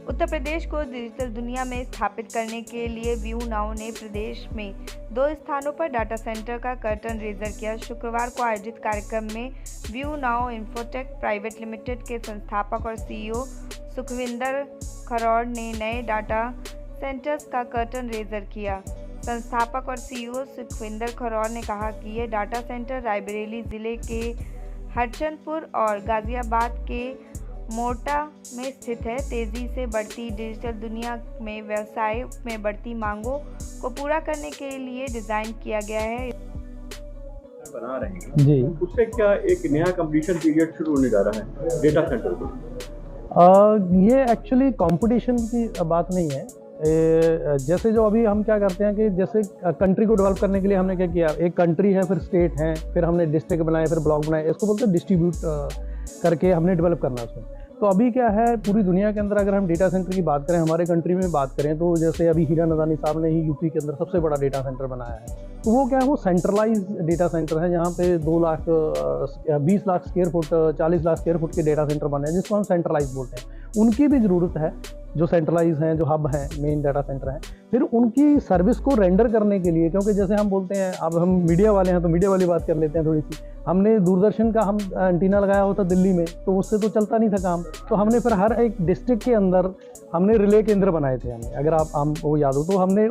उत्तर प्रदेश को डिजिटल दुनिया में स्थापित करने के लिए व्यू नाउ ने प्रदेश में 2 स्थानों पर डाटा सेंटर का कर्टन रेजर किया। शुक्रवार को आयोजित कार्यक्रम में view now infotech private limited के संस्थापक और सीईओ सुखविंदर खरौड़ ने नए डाटा सेंटर्स का कर्टन रेजर किया। संस्थापक और सीईओ सुखविंदर खरौड़ ने कहा कि ये डाटा सेंटर रायबरेली जिले के हरचंदपुर और गाजियाबाद के मोटा में स्थित है। तेजी से बढ़ती डिजिटल दुनिया में व्यवसाय में बढ़ती मांगों को पूरा करने के लिए डिजाइन किया गया है। बना रहे हैं जी, उससे क्या एक नया कंपटीशन पीरियड शुरू होने जा रहा है डेटा सेंटर को? ये एक्चुअली कंपटीशन की बात नहीं है। जैसे जो अभी हम क्या करते हैं कि जैसे कंट्री को डेवलप करने के लिए हमने क्या किया, एक कंट्री है, फिर स्टेट है, फिर हमने डिस्ट्रिक्ट बनाए, फिर ब्लॉक बनाए, इसको बोलते हैं डिस्ट्रीब्यूट करके हमने डेवलप करना उसमें। तो अभी क्या है, पूरी दुनिया के अंदर अगर हम डेटा सेंटर की बात करें, हमारे कंट्री में बात करें, तो जैसे अभी हीरा नदानी साहब ने ही यूपी के अंदर सबसे बड़ा डेटा सेंटर बनाया है। तो वो क्या है, वो सेंट्रलाइज डेटा सेंटर है, जहाँ पे 20 lakh square foot 40 lakh square foot के डेटा सेंटर बने हैं, जिसको हम सेंट्रलाइज बोलते हैं। उनकी भी ज़रूरत है, जो सेंट्रलाइज हैं, जो हब हैं, मेन डाटा सेंटर हैं। फिर उनकी सर्विस को रेंडर करने के लिए, क्योंकि जैसे हम बोलते हैं, अब हम मीडिया वाले हैं तो मीडिया वाली बात कर लेते हैं थोड़ी सी। हमने दूरदर्शन का हम एंटीना लगाया होता दिल्ली में, तो उससे तो चलता नहीं था काम। तो हमने फिर हर एक डिस्ट्रिक्ट के अंदर हमने रिले केंद्र बनाए थे। हमने, अगर आप हम वो याद हो तो हमने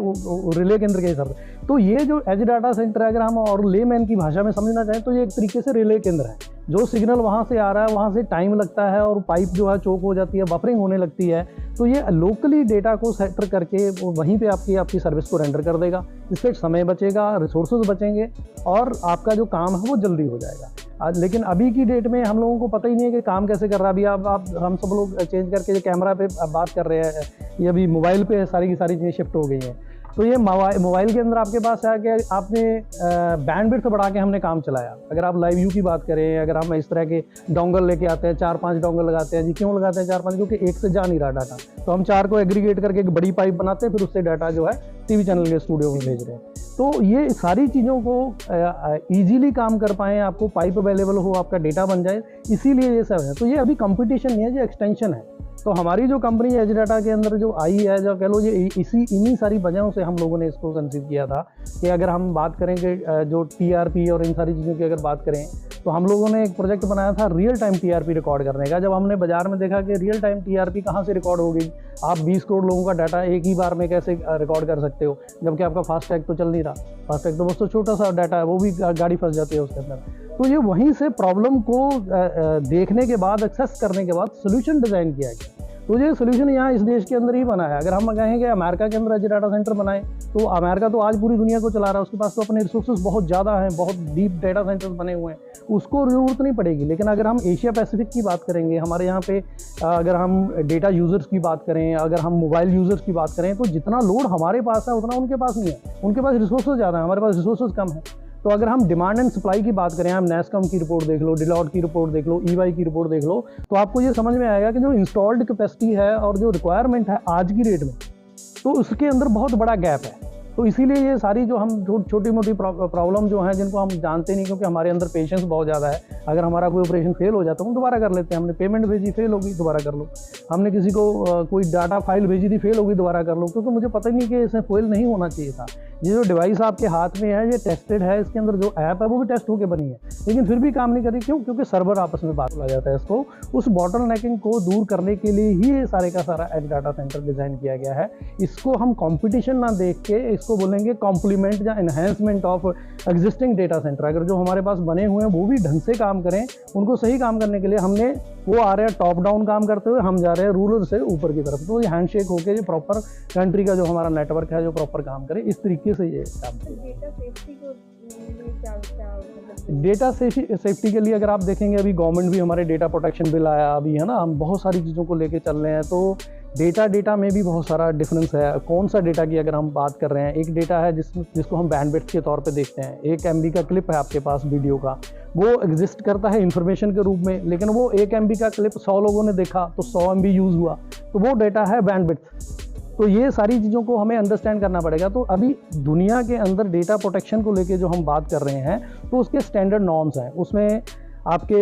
रिले केंद्र के हिसाब से। तो ये जो एज डाटा सेंटर है, अगर हम और लेमैन की भाषा में समझना चाहें, तो ये एक तरीके से रिले केंद्र है। जो सिग्नल वहाँ से आ रहा है, वहाँ से टाइम लगता है और पाइप जो है चोक हो जाती है, बफरिंग होने लगती है। तो ये लोकली डेटा को सेंटर करके वहीं पे आपकी सर्विस को रेंडर कर देगा। इससे समय बचेगा, रिसोर्सेज बचेंगे और आपका जो काम है वो जल्दी हो जाएगा। लेकिन अभी की डेट में हम लोगों को पता ही नहीं है कि काम कैसे कर रहा है। अभी आप हम सब लोग चेंज करके जो कैमरा पे बात कर रहे हैं, ये अभी मोबाइल पे सारी की सारी चीज़ें शिफ्ट हो गई हैं। तो ये मोबाइल के अंदर आपके पास है कि आपने बैंडविड्थ बढ़ा के हमने काम चलाया। अगर आप लाइव व्यू की बात करें, अगर हम इस तरह के डोंगल लेके आते हैं, 4-5 डोंगल लगाते हैं जी। क्यों लगाते हैं 4-5? क्योंकि एक से जा नहीं रहा डाटा, तो हम 4 को एग्रीगेट करके एक बड़ी पाइप बनाते हैं, फिर उससे डाटा जो है टीवी चैनल के स्टूडियो में भेज रहे हैं। तो ये सारी चीज़ों को ईजीली काम कर पाएँ, आपको पाइप अवेलेबल हो, आपका डेटा बन जाए, इसीलिए ये सब है। तो ये अभी कंपटीशन नहीं है, ये एक्सटेंशन है। तो हमारी जो कंपनी एज डाटा के अंदर जो आई है, जो कह लो, ये इन्हीं सारी वजहों से हम लोगों ने इसको कंसीव किया था कि अगर हम बात करें कि जो टीआरपी और इन सारी चीज़ों की अगर बात करें, तो हम लोगों ने एक प्रोजेक्ट बनाया था रियल टाइम टीआरपी रिकॉर्ड करने का। जब हमने बाजार में देखा कि रियल टाइम टीआरपी कहाँ से रिकॉर्ड होगी, आप 20 करोड़ लोगों का डाटा एक ही बार में कैसे रिकॉर्ड कर सकते हो, जबकि आपका फास्टैग तो चल नहीं रहा। फास्टैग तो बस तो छोटा सा डाटा है, वो भी गाड़ी फंस जाती है उसके अंदर। तो ये वहीं से प्रॉब्लम को देखने के बाद, एक्सेस करने के बाद सोल्यूशन डिज़ाइन किया गया। तो ये सोल्यूशन यहाँ इस देश के अंदर ही बना है। अगर हम कहें कि अमेरिका के अंदर एज डाटा सेंटर बनाए, तो अमेरिका तो आज पूरी दुनिया को चला रहा है, उसके पास तो अपने रिसोर्सेज बहुत ज़्यादा हैं, बहुत डीप डाटा सेंटर्स बने हुए हैं, उसको ज़रूरत नहीं पड़ेगी। लेकिन अगर हम एशिया पैसिफिक की बात करेंगे, हमारे यहाँ पे अगर हम डेटा यूज़र्स की बात करें, अगर हम मोबाइल यूज़र्स की बात करें, तो जितना लोड हमारे पास है उतना उनके पास नहीं है। उनके पास रिसोर्सेज ज़्यादा है, हमारे पास रिसोर्सेज कम है। तो अगर हम डिमांड एंड सप्लाई की बात करें, हम नेस्कॉम की रिपोर्ट देख लो, डिलॉट की रिपोर्ट देख लो, ईवाई की रिपोर्ट देख लो, तो आपको ये समझ में आएगा कि जो इंस्टॉल्ड कैपेसिटी है और जो रिक्वायरमेंट है आज की रेट में, तो उसके अंदर बहुत बड़ा गैप है। तो इसीलिए ये सारी जो हम छोटी मोटी प्रॉब्लम जो हैं, जिनको हम जानते नहीं, क्योंकि हमारे अंदर पेशेंस बहुत ज़्यादा है। अगर हमारा कोई ऑपरेशन फेल हो जाता है, हम दोबारा कर लेते हैं। हमने पेमेंट भेजी, फेल होगी, दोबारा कर लो। हमने किसी को कोई डाटा फाइल भेजी थी, फेल होगी, दोबारा कर लो। क्योंकि मुझे पता ही नहीं कि इसमें फेल नहीं होना चाहिए था। ये जो डिवाइस आपके हाथ में है, ये टेस्टेड है, इसके अंदर जो ऐप है वो भी टेस्ट होकर बनी है, लेकिन फिर भी काम नहीं कर रही। क्यों? क्योंकि सर्वर आपस में बात हो जाता है। इसको, उस बॉटलनेकिंग को दूर करने के लिए ही ये सारे का सारा एज डाटा सेंटर डिज़ाइन किया गया है। इसको हम कंपटीशन ना देख के इसको बोलेंगे कॉम्प्लीमेंट या enhancement of existing data centre. अगर जो हमारे पास बने हुए हैं वो भी ढंग से काम करें, उनको सही काम करने के लिए हमने वो आ रहे हैं टॉप डाउन काम करते हुए, हम जा रहे हैं रूरल से ऊपर की तरफ। तो ये हैंडशेक होके जो प्रॉपर कंट्री का जो हमारा नेटवर्क है, जो प्रॉपर काम करे, इस तरीके से ये काम करें। डेटा सेफ्टी के लिए अगर आप देखेंगे, अभी गवर्नमेंट भी हमारे डेटा प्रोटेक्शन बिल आया अभी, है ना, हम बहुत सारी चीज़ों को लेके चल रहे हैं। तो डेटा में भी बहुत सारा डिफरेंस है। कौन सा डेटा की अगर हम बात कर रहे हैं, एक डेटा है जिसको हम बैंडविड्थ के तौर पे देखते हैं। 1 MB का क्लिप है आपके पास वीडियो का, वो एग्जिस्ट करता है इन्फॉर्मेशन के रूप में, लेकिन वो 1 MB का क्लिप 100 लोगों ने देखा तो 100 MB यूज़ हुआ, तो वो डेटा है बैंडविड्थ। तो ये सारी चीज़ों को हमें अंडरस्टैंड करना पड़ेगा। तो अभी दुनिया के अंदर डेटा प्रोटेक्शन को लेके जो हम बात कर रहे हैं, तो उसके स्टैंडर्ड नॉर्म्स हैं। उसमें आपके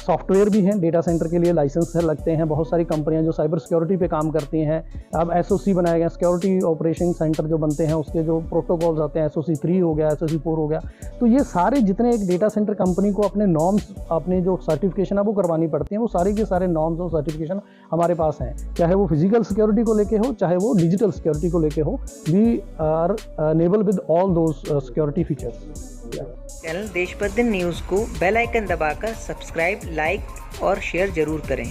सॉफ्टवेयर भी हैं, डेटा सेंटर के लिए लाइसेंस लगते हैं। बहुत सारी कंपनियां जो साइबर सिक्योरिटी पे काम करती हैं, अब SOC बनाए गए, सिक्योरिटी ऑपरेशन सेंटर जो बनते हैं उसके जो प्रोटोकॉल्स आते हैं, SOC 3 हो गया, SOC 4 हो गया। तो ये सारे जितने एक डेटा सेंटर कंपनी को अपने नॉर्म्स, अपने जो सर्टिफिकेशन है वो करवानी पड़ती हैं, वो सारे के सारे नॉर्म्स और सर्टिफिकेशन हमारे पास हैं, चाहे वो फिजिकल सिक्योरिटी को लेके हो, चाहे वो डिजिटल सिक्योरिटी को लेके हो। We are enabled with all those security features. Channel Deshbandhu news को बेल आइकन दबाकर सब्सक्राइब, लाइक और शेयर जरूर करें।